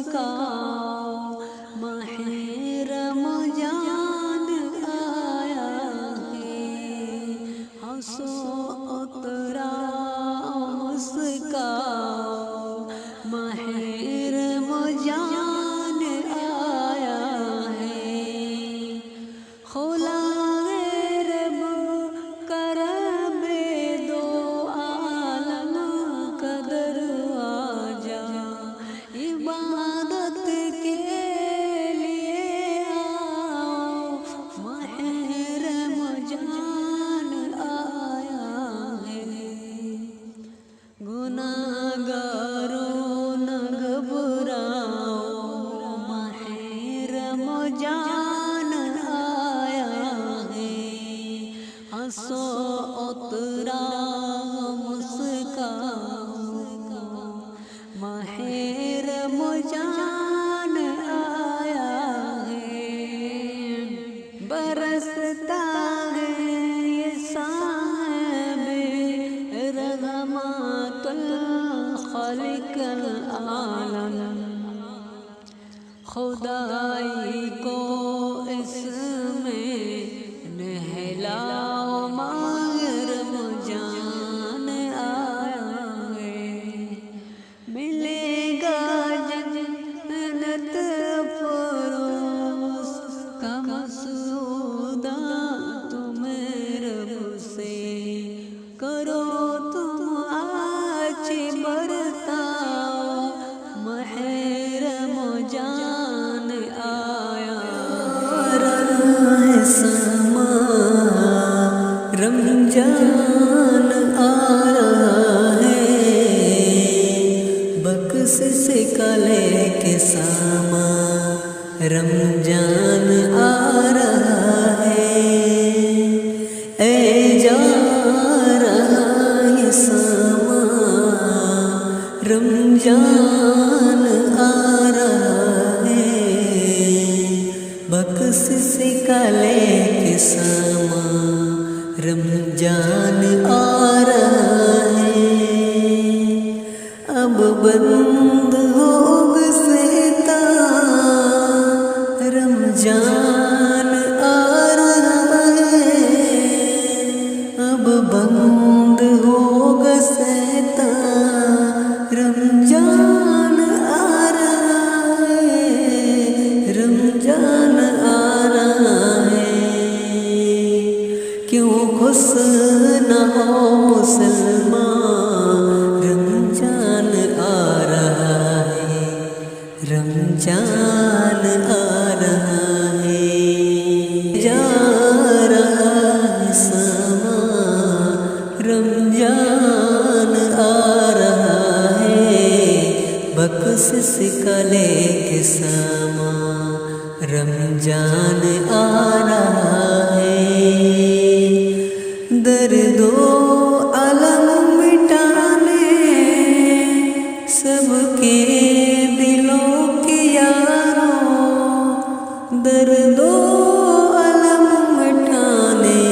مسکاؤ، ماہ رمضان آیا ہے، ہنسو اتراؤ مسکاؤ، ماہ رمضان آیا ہے، کھولا رب کرم دو عالم کا دروازہ، عبادت کے لیے آؤ، ماہ رمضان آیا ہے، گناہگاروں نہ گھبراؤ، ماہ رمضان آیا ہے، ہنسو اتراؤ مسکاؤ، ماہ رمضان آیا ہے، برستا ہے یہ صاحب رحمت الخالق العالم، خدائی کو اس میں نہلاؤ، ماہ رمضان آیا ہے، ملے گا جنت فردوس کا مسودہ تمہیں رب سے، کرو تم آج برتاؤ، ماہ رمضان آیا، سما رمضان آ رہا ہے، بکس سے کلے کے ساما رمضان آ رہا ہے، اے جا رہا ہے ساما رمضان آ رہا ہے، بکس سے کلے کے ساما رمضان آ رہا ہے، اب بند ہوگا سیتا رمضان آ رہا ہے، اب بند ہوگا سیتا رمضان آ رہا ہے، رمضان آ رہا ہے، کیوں خوش نہ ہو مسلمان، رمضان آ رہا ہے، رمضان آ رہا ہے، جا رہا ہے سما رمضان آ رہا ہے، بکس سے کلے کے ساما رمضان آ رہا ہے، درد و الم مٹانے سب کے دلوں کے یاروں، درد و الم مٹانے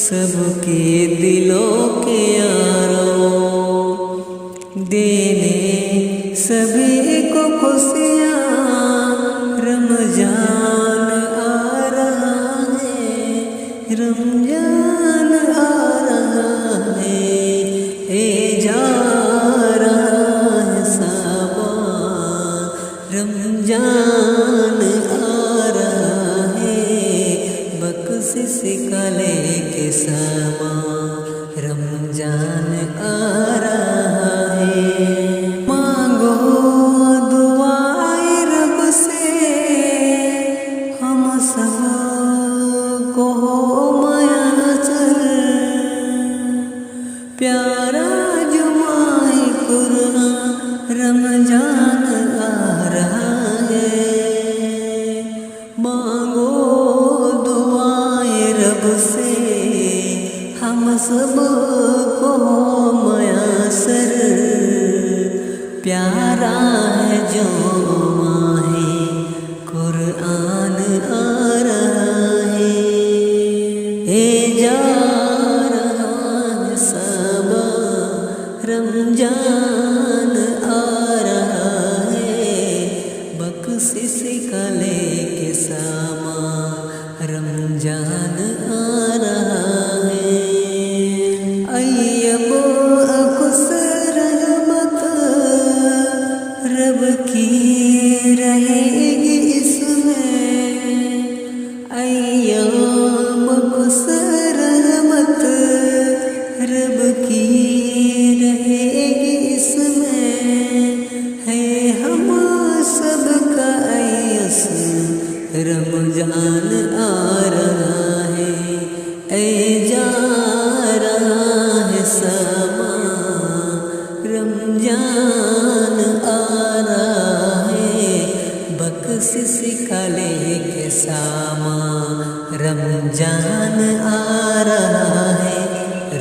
سب کے دلوں کے یاروں، دینے سبھی کو خوشیاں رمضان آ رہا ہے، رمضان آ رہا ہے، اے جا رہا ہے سامان رمضان آ رہا ہے، بکس سے کلے کے سامان رمضان آ رہا ہے، مانگو دعائے رب سے، ہم سب کو میسر، پیارا جمعہ قرآن رمضان آ رہا ہے، مانگو دعائے رب سے، ہم سب کو میسر، پیارا ہے جو ماہ قرآن آ رہا ہے، اے جا رہا ہے سبا رمضان آ رہا ہے، رب کی رہے گی اس میں ایام خوش رحمت، رب کی رہے گی اس میں ہے ہم سب کا ایس، رمضان آ رہا ہے، اے جا رہا ہے سما، رمضان آ رہا ہے، بخشش کا لے کے ساما، رمضان آ رہا ہے،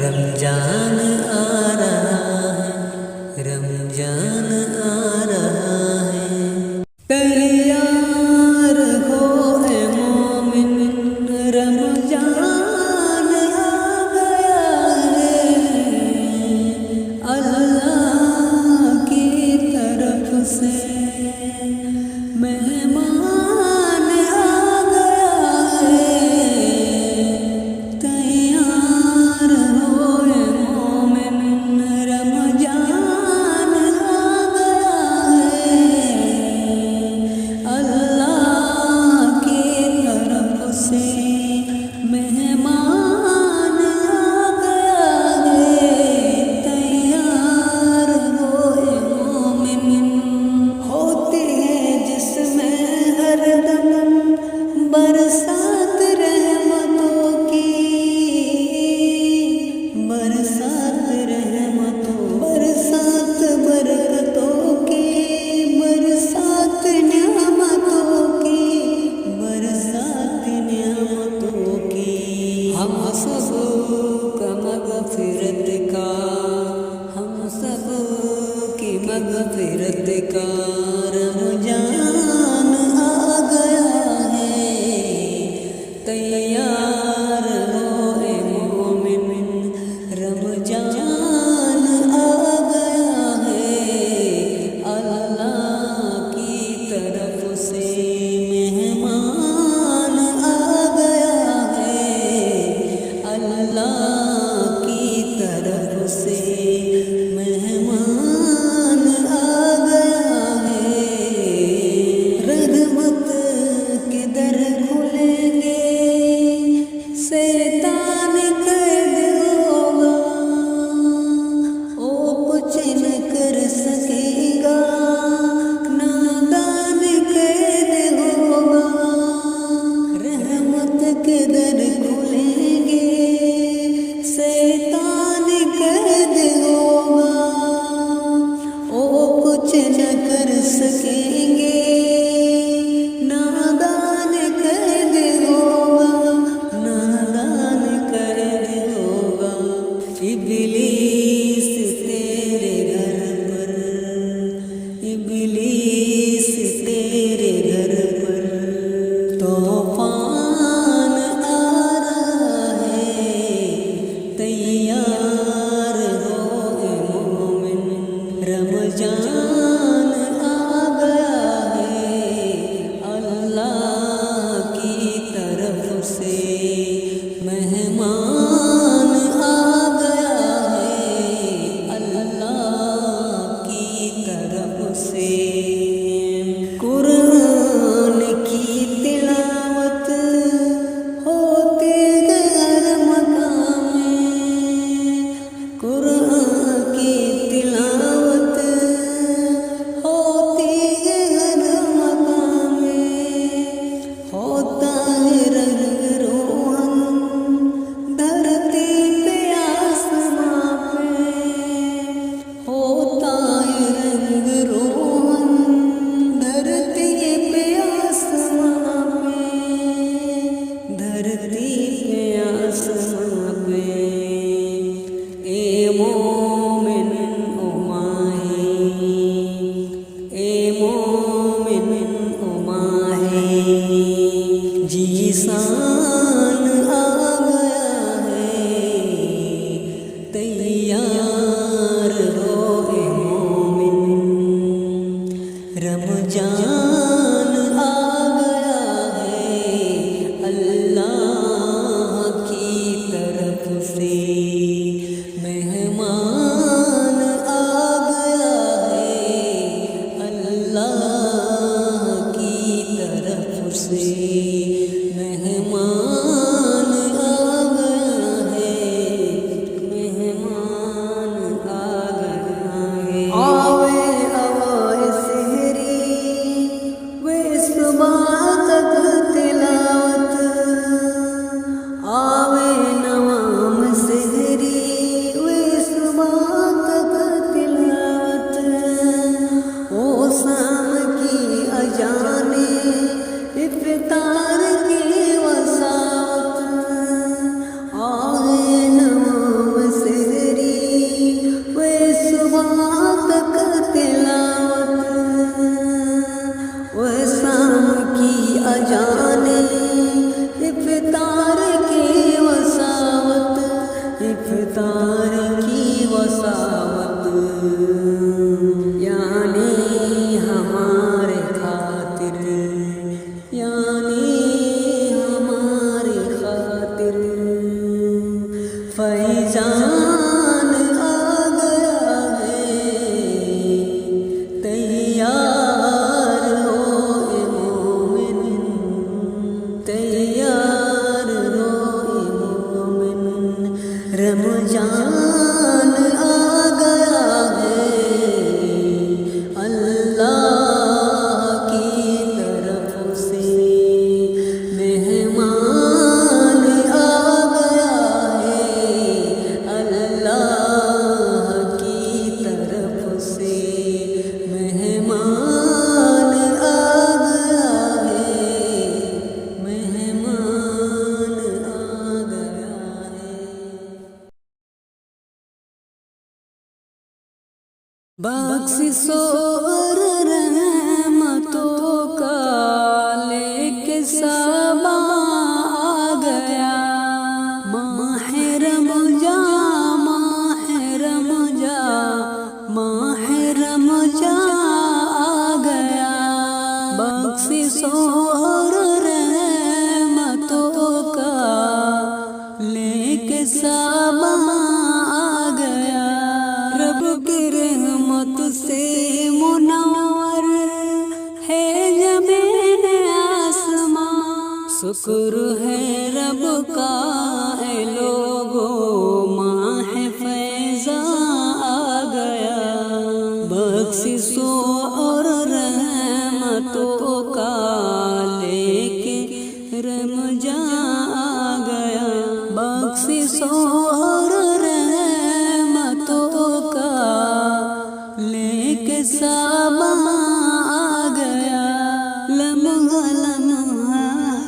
رمضان آ رہا ہے، رمضان آ رہا ہے۔ تیار ہو اے مومن، رمضان آ گیا ہے، اللہ کی طرف سے مہمان آ گیا ہے۔ تیار ہو اے مومن، رمضان آ گیا ہے، اللہ کی طرف سے مہمان آ گیا ہے۔ تیار ہو اے مومن، ہوتی ہے جس میں ہر دم برسات رحمتوں کی، برسات رحمتوں، برسات برکتوں کی، برسات نعمتوں کی، برسات نعمتوں کی۔ ہم سب کا مغفرت کا، ہم سب کی مغفرت کا رمضان آ گیا ہے۔ تیار ہو اے مومن، رمضان آ گیا ہے، اللہ کی طرف سے مہمان آ گیا ہے، اللہ کی طرف سے مہمان آ گیا ہے۔ رحمت کے در کھلیں گے، شیطان قید ہوگا، وہ کچھ نہ کر سکے گا، نادان قید ہوگا۔ رحمت کے در کھلیں گے، شیطان قید ہوگا، وہ کچھ نہ کر سکیں گے، نادان قید ہوگا، نادان قید ہوگا۔ ابلیس تیرے گھر پر، ابلیس تیرے گھر پر طوفان آ رہا ہے۔ تیار ہو اے مومن، رمضان آ گیا ہے، اللہ کی طرف سے مہمان آ گیا ہے، اللہ کی طرف سے۔ قرآن کی تلاوت ہوتی ہے ہر مقام میں، قرآن کی تلاوت ہوتی ہے ہر مقام میں، ہوتا ہے رنگ روہن دھرتی پہ آسماں پہ، ہوتا ہے رنگ روہن دھرتی پہ آسماں پہ، دھرتی پہ آسماں پہ۔ اے مومن او ماہی، اے مومن او ماہی، جیسان آ گیا ہے۔ تیار ہو اے مومن، رمضان آ گیا ہے، اللہ کی طرف سے مہمان آ گیا ہے، اللہ اللہ کی طرف سے مہمان آ گیا ہے، مہمان آ گیا ہے۔ آوے آوائے سحری وے صبح تک تلاوت، آوے نوام سحری وے صبح تک تلاوت، او شام کی اذانیں افطار کی وساعت، آوے نوام سحری وے صبح تک تلاوت، وہ شام کی اذانیں افطار کی وساعت، افطار کی وساعت، یعنی ہمارے خاطر، یعنی ہماری خاطر فیضان آ گیا ہے، تیار ہو اے مومن، تیار ہو اے مومن، رمضان آ گیا ہے، اللہ کی طرف سے مہمان آ گیا ہے، اللہ کی طرف سے مہمان آ گیا ہے، مہمان آ گیا ہے۔ بخشش اور رحمتوں کا لے کے سبا آ گیا، ماہ رمضان، ماہ رمضان، ماہ رمضان آ گیا، بخشش اور رحمتوں کا لے کے سبا آ گیا، رب کی رحمت سے منور ہے زمین آسمان، شکر ہے رب کا اے لوگو، ماہ فیضاں آ گیا، بخششوں اور رحمتوں کا لے کے رمضان آ گیا، بخششوں اور رحمتوں کا لے کے سبا آ گیا، لمحہ لمحہ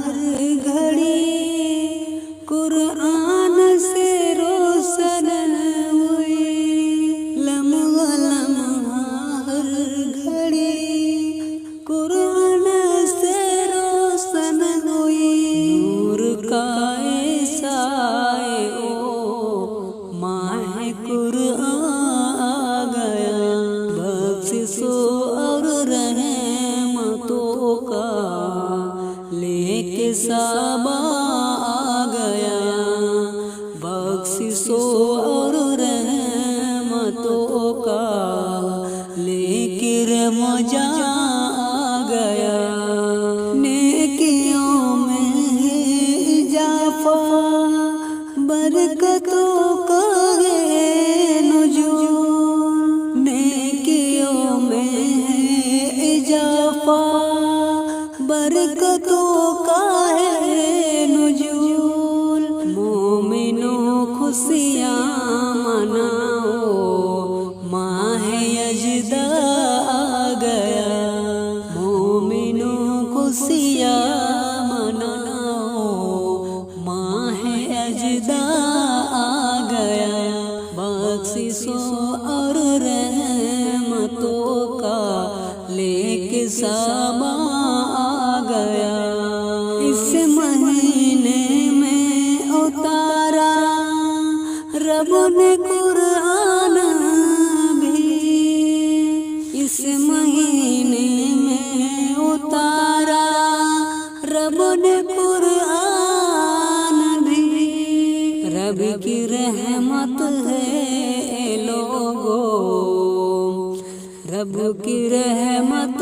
ہر گھڑی قرآن سے روشن ہوئی، لمحہ لمحہ ہر گھڑی قرآن سے روشن ہوئی، نور کا ایسا او ماہ قرآن آ گیا، بخششوں اور رحمتوں کا لے کے سبا آ گیا، بخششوں اور رحمتوں کا لے کے رمضان آ گیا، نیکیوں میں اضافہ، برکتوں کا ہے نزول، نیکیوں میں اضافہ، برکتوں کا ہے نزول، مومنوں خوشیاں مناؤ، ماہ یزداں آ گیا، مومنوں خوشیاں مناؤ، ماہ یزداں آ گیا، بخششوں اور رحمتوں کا لے کے سبا آ گیا، اس مہینے میں اتارا رب نے قرآن بھی، اس مہینے میں اتارا رب نے قرآن بھی، رب کی رحمت ہے اے لوگو، رب کی رحمت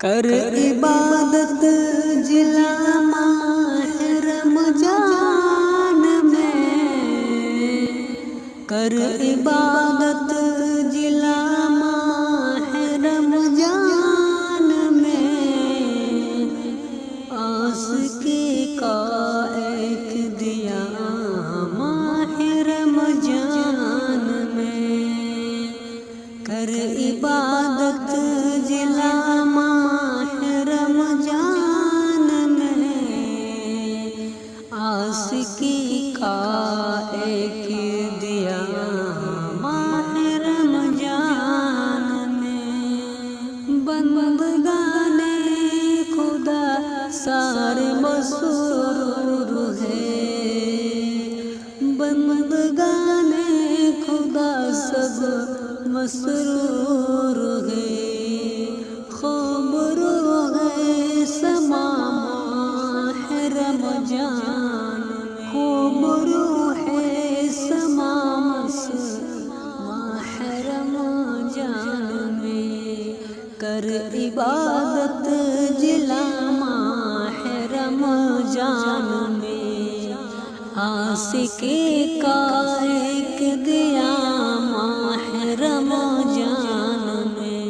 کر عبادت جلا ماہ رمضان میں، کر عبادت جلا ماہ رمضان میں، آسکے کا ایک دیا ماہ رمضان میں، کر عبادت جلا ماہ رمضان میں، آسکی کا ایک دیا ماہ رمضان میں، بندگان خدا سارے مسرور ہے، بندگان خدا سب مسرور ہے، خوب رو ہے سما ماہ رمضان، خوب رو ہے سما ماہ رمضان میں، کر عبادت جلا ماہ رمضان میں، آسکے کا ایک دیا ماہ رمضان میں،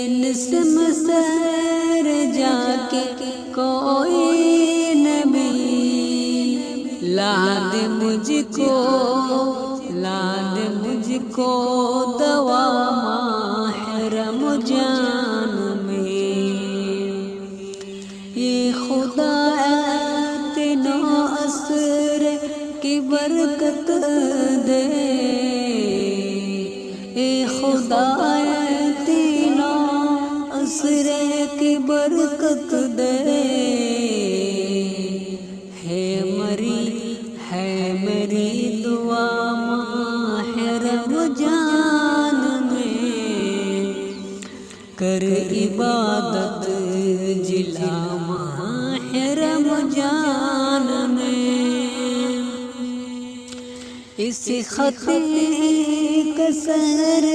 نسم سر جا کے کوئی نبی لا دے مجھ کو، لا دے مجھ کو دوا ماہ رمضان میں، یہ خدا تینوں عصر کی برکت دے، اے خدا تینوں عصر کی برکت دے، ہے میری دعا ماہ رمضان میں، کر عبادت جلا ماہ رمضان میں، اس خط کا سر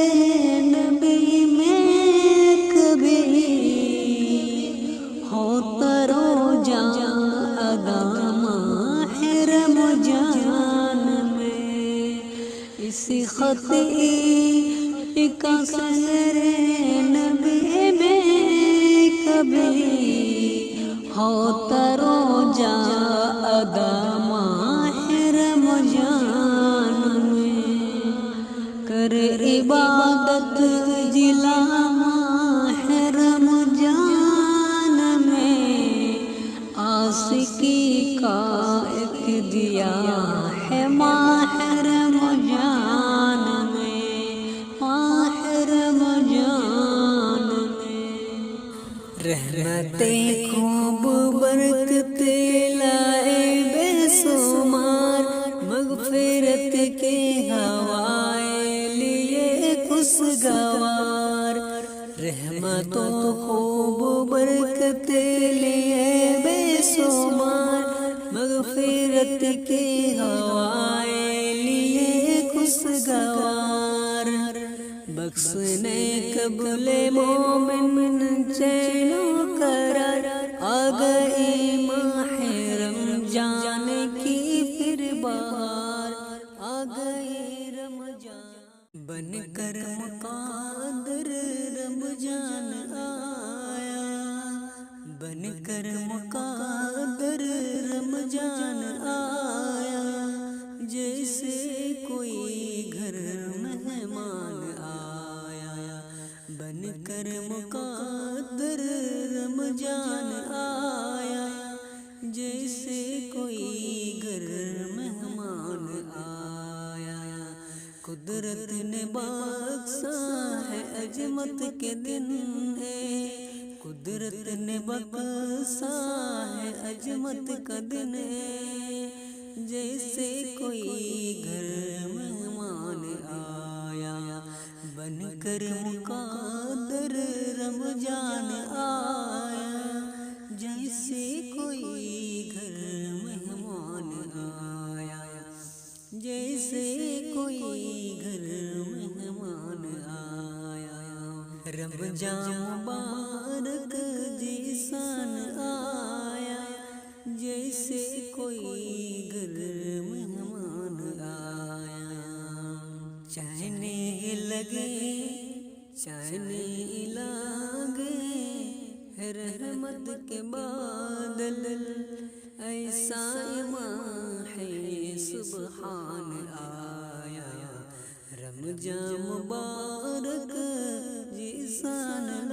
نبی میں کبھی ہوتا روزہ ادا ماہ رمضان میں، اس خط کا سر نبی میں کبھی ہوتا روزہ ادا ماہ رمضان میں، کر عبادت جلا ماہ رمضان میں، آسکی کا ایک دیا ہے ماہ رمضان میں، ماہ رمضان میں، رحمتیں خوب برکتیں لائے بے شمار، مغفرت کے ہوائے لیے خوشگوار، رحمتوں خوب برکتیں لیے بے شمار، مغفرت کے ہوائے لیے خوشگوار، بخشنے قبل مومن چین و قرار، آ گئی ماہ رمضان کی پھر بہار، آ گئی رمضان، بن کر مقادر رمضان آیا، بن کر مقادر رمضان آیا، جیسے کوئی گھر مہمان آیا، بن کر مقادر رمضان آیا، جیسے کوئی گھر مہمان آیا، قدرت نے بخشا ہے عظمت کے دن ہے، قدرت نے بخشا ہے عظمت کا دن ہے، جیسے کوئی گھر مہمان آیا، بن کر مقادر رمضان آیا، جیسے کوئی گھر مہمان آیا، جیسے کوئی گھر مہمان آیا، رمضان مبارک مبارک جیسان آیا، جیسے کوئی گھر مہمان آیا۔ چاہنے لگے چاہنے لگے رحمت کے بادل، ایسا ماہ سبحان آیا، رمضان مبارک جیسان